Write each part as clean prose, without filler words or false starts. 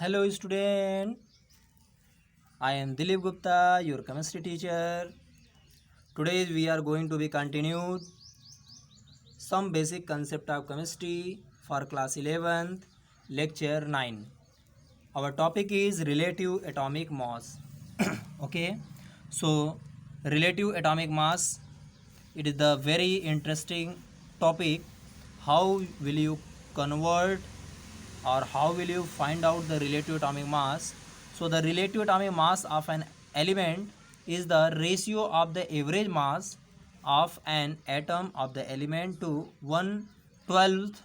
Hello student, I am Dilip Gupta, your chemistry teacher. Today we are going to be continued some basic concept of chemistry for class 11th, lecture 9. Our topic is relative atomic mass. Okay, so relative atomic mass, it is the very interesting topic. How will you convert or how will you find out the relative atomic mass? So the relative atomic mass of an element is the ratio of the average mass of an atom of the element to 1/12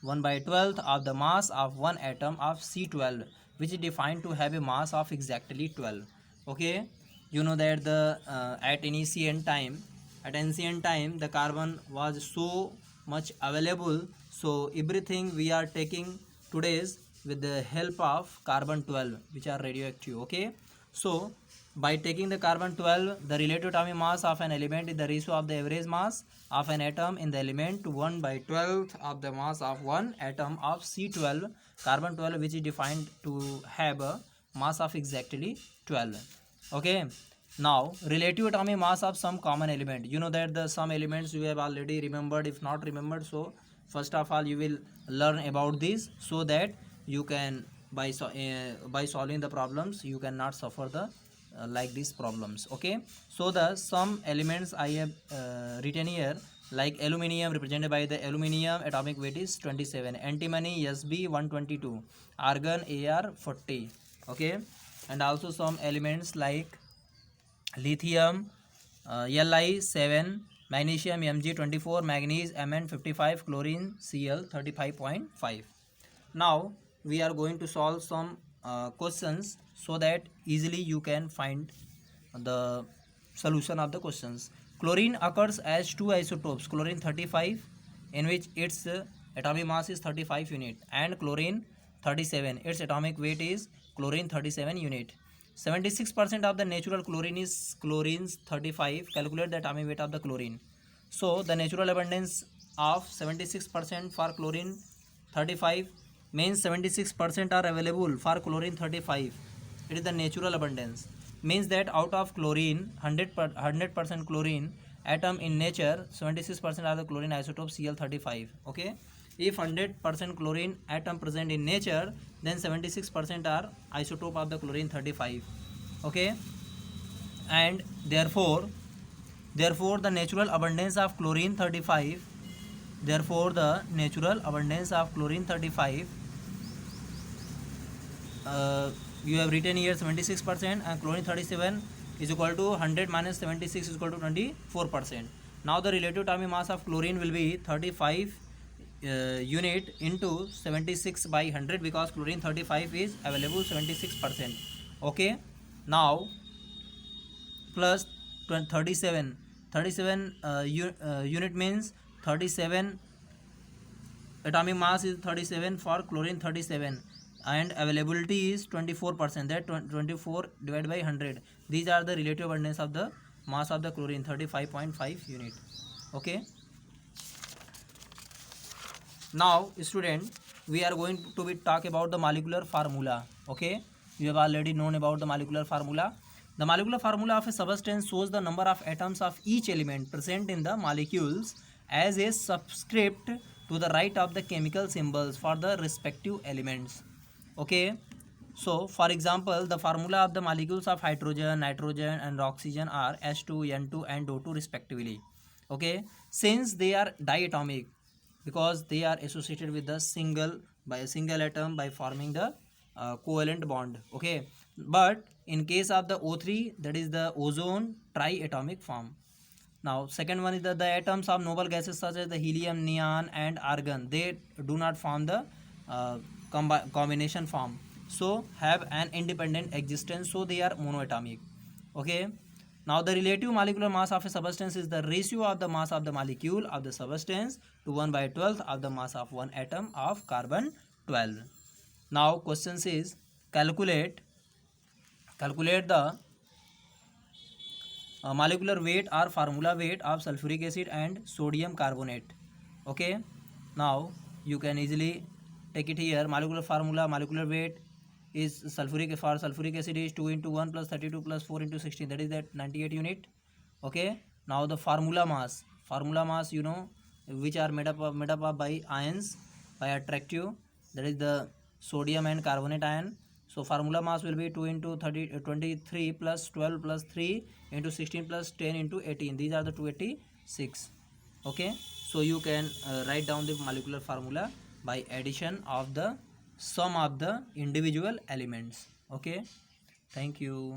1/12 of the mass of one atom of C12, which is defined to have a mass of exactly 12. Okay, you know that the at ancient time the carbon was so much available, so everything we are taking today's with the help of carbon 12, which are radioactive. Okay, so by taking the carbon 12, the relative atomic mass of an element is the ratio of the average mass of an atom in the element to 1/12 of the mass of one atom of C12, carbon 12, which is defined to have a mass of exactly 12. Okay, now relative atomic mass of some common element. You know that the some elements you have already remembered, if not remembered, so first of all you will learn about this so that you can by solving the problems you cannot suffer the like these problems. Okay, so the some elements I have written here, like aluminium represented by the aluminium atomic weight is 27, antimony Sb 122, argon Ar 40. Okay, and also some elements like lithium Li 7, magnesium Mg 24, manganese Mn 55, chlorine Cl 35.5. Now we are going to solve some questions so that easily you can find the solution of the questions. Chlorine occurs as two isotopes, chlorine 35, in which its atomic mass is 35 unit, and chlorine 37, its atomic weight is chlorine 37 unit. 76% of the natural chlorine is chlorine's 35. Calculate the atomic weight of the chlorine. So the natural abundance of 76% for chlorine 35 means 76% are available for chlorine 35. It is the natural abundance. Means that out of chlorine 100% chlorine atom in nature, 76% are the chlorine isotope Cl35. Okay, if 100% chlorine atom present in nature, then 76% are isotope of the chlorine 35. Okay, and therefore the natural abundance of chlorine 35, therefore the natural abundance of chlorine 35, you have written here 76%, and chlorine 37 is equal to 100 minus 76 is equal to 24%. Now the relative atomic mass of chlorine will be 35 unit into 76 by 100, because chlorine 35 is available 76%. Okay, now plus 37 unit means 37, atomic mass is 37 for chlorine 37, and availability is 24%, that 24 divided by 100. These are the relative abundance of the mass of the chlorine, 35.5 unit. Okay, now student, we are going to be talk about the molecular formula. Okay, you have already known about the molecular formula. The molecular formula of a substance shows the number of atoms of each element present in the molecules as a subscript to the right of the chemical symbols for the respective elements. Okay, so for example, the formula of the molecules of hydrogen, nitrogen and oxygen are H2, N2 and O2 respectively. Okay, since they are diatomic, because they are associated with the single atom by forming the covalent bond. Okay, but in case of the O3, that is the ozone triatomic form. Now second one is the atoms of noble gases such as the helium, neon and argon, they do not form the combination form, so have an independent existence, so they are monoatomic. Okay, now the relative molecular mass of a substance is the ratio of the mass of the molecule of the substance to 1/12 of the mass of one atom of carbon 12. Now question is calculate the molecular weight or formula weight of sulfuric acid and sodium carbonate. Okay, now you can easily take it here, molecular formula, molecular weight is sulfuric acid is 2 into 1 plus 32 plus 4 into 16, that is that 98 unit. Okay, now the formula mass you know, which are made up of by ions by attractive, that is the sodium and carbonate ion. So formula mass will be 2 into 23 plus 12 plus 3 into 16 plus 10 into 18, these are the 286. Okay, so you can write down the molecular formula by addition of the sum of the individual elements. Okay, thank you.